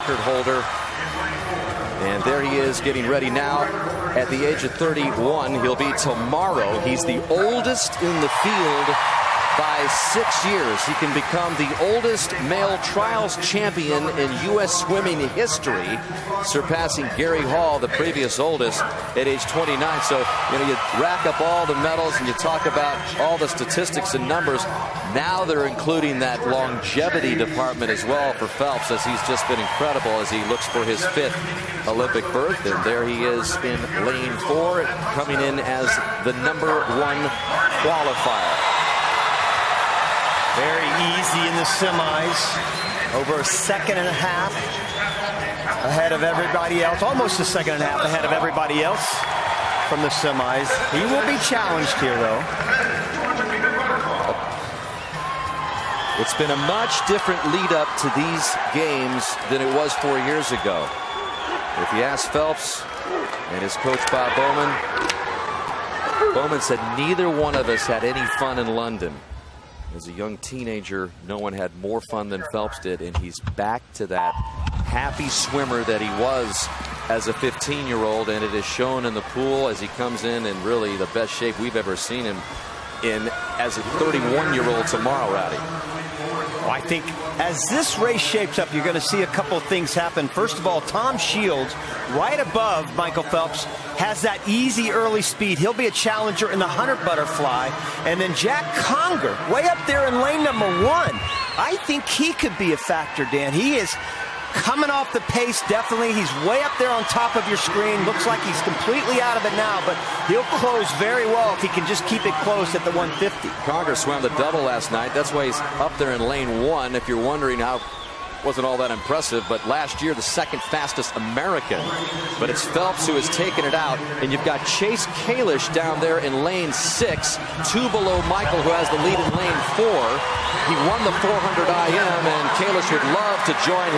record holder. And there he is getting ready now at the age of 31. He'll be tomorrow. He's the oldest in the field by 6 years. He can become the oldest male trials champion in U.S. swimming history, surpassing Gary Hall, the previous oldest, at age 29. So, you rack up all the medals and you talk about all the statistics and numbers. Now they're including that longevity department as well for Phelps, as he's just been incredible as he looks for his 5th Olympic berth. And there he is in lane 4, coming in as the #1 qualifier. Very easy in the semis. Over a second and a half ahead of everybody else. Almost a second and a half ahead of everybody else from the semis. He will be challenged here, though. It's been a much different lead up to these games than it was 4 years ago. If you ask Phelps and his coach Bob Bowman said neither one of us had any fun in London. As a young teenager, no one had more fun than Phelps did, and he's back to that happy swimmer that he was as a 15-year-old, and it is shown in the pool as he comes in really the best shape we've ever seen him in as a 31-year-old tomorrow, Rowdy. Well, I think as this race shapes up, you're going to see a couple of things happen. First of all, Tom Shields, right above Michael Phelps, has that easy early speed. He'll be a challenger in the 100 butterfly. And then Jack Conger, way up there in lane #1. I think he could be a factor, Dan. He is coming off the pace, definitely. He's way up there on top of your screen. Looks like he's completely out of it now, but he'll close very well if he can just keep it close at the 150. Conger swam the double last night. That's why he's up there in lane 1. If you're wondering how wasn't all that impressive, but last year the second fastest American. But it's Phelps who has taken it out, and you've got Chase Kalish down there in lane 6, 2 below Michael, who has the lead in lane 4. He won the 400 IM, and Kalish would love to join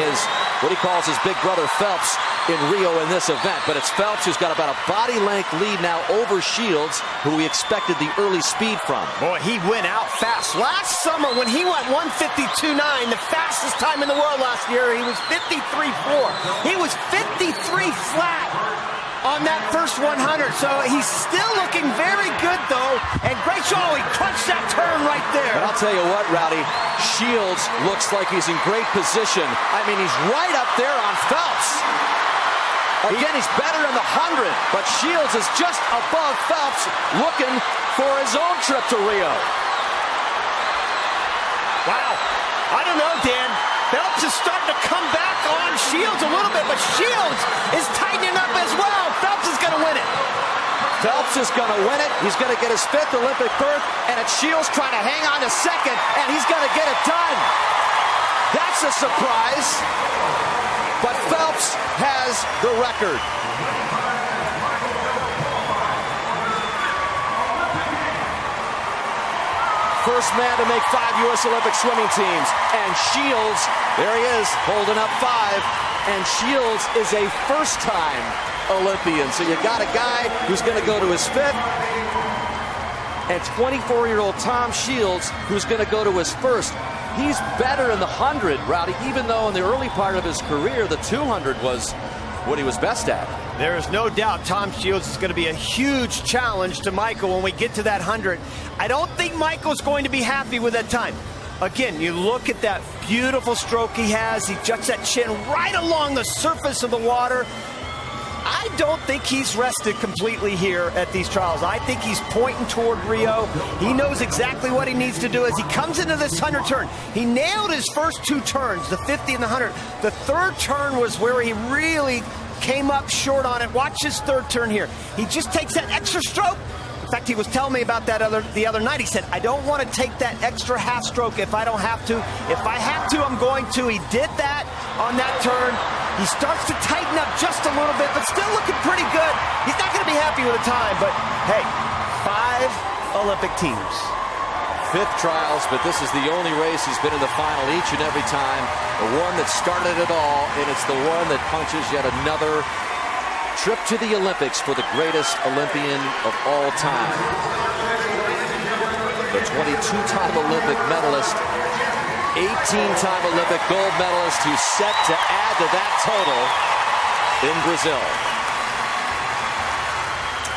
what he calls his big brother Phelps in Rio in this event. But it's Phelps who's got about a body length lead now over Shields, who we expected the early speed from. Boy, he went out fast. Last summer when he went 152.9, the fastest time in the world last year, he was 53.4. He was 53 flat on that first 100. So he's still looking very good, though. And great show. He crunched that turn right there. But I'll tell you what, Rowdy, Shields looks like he's in great position. I mean, he's right up there on Phelps. Again, he's better in the 100, but Shields is just above Phelps, looking for his own trip to Rio. Wow. I don't know, Dan. Phelps is starting to come back on Shields a little bit, but Shields is tightening up as well. Phelps is going to win it. Phelps is going to win it. He's going to get his 5th Olympic berth, and it's Shields trying to hang on to 2nd, and he's going to get it done. That's a surprise. But Phelps has the record. First man to make 5 U.S. Olympic swimming teams. And Shields, there he is, holding up 5. And Shields is a first-time Olympian. So you got a guy who's going to go to his 5th. And 24-year-old Tom Shields, who's going to go to his 1st. He's better in the 100, Rowdy, even though in the early part of his career, the 200 was what he was best at. There is no doubt Tom Shields is going to be a huge challenge to Michael when we get to that 100. I don't think Michael's going to be happy with that time. Again, you look at that beautiful stroke he has. He juts that chin right along the surface of the water. I don't think he's rested completely here at these trials. I think he's pointing toward Rio. He knows exactly what he needs to do as he comes into this 100 turn. He nailed his first 2 turns, the 50 and the 100. The 3rd turn was where he really came up short on it. Watch his 3rd turn here. He just takes that extra stroke. In fact, he was telling me about that the other night. He said, I don't want to take that extra half stroke if I don't have to. If I have to, I'm going to. He did that on that turn. He starts to tighten up just a little bit, but still looking pretty good. He's not going to be happy with the time, but hey, 5 Olympic teams. 5th trials, but this is the only race he's been in the final each and every time. The one that started it all, and it's the one that punches yet another trip to the Olympics for the greatest Olympian of all time. The 22-time Olympic medalist 18-time Olympic gold medalist who's set to add to that total in Brazil.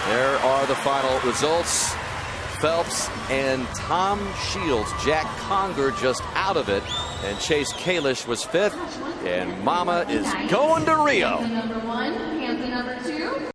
There are the final results. Phelps and Tom Shields. Jack Conger just out of it. And Chase Kalish was 5th. And Mama is going to Rio. Number 1, Panther number 2.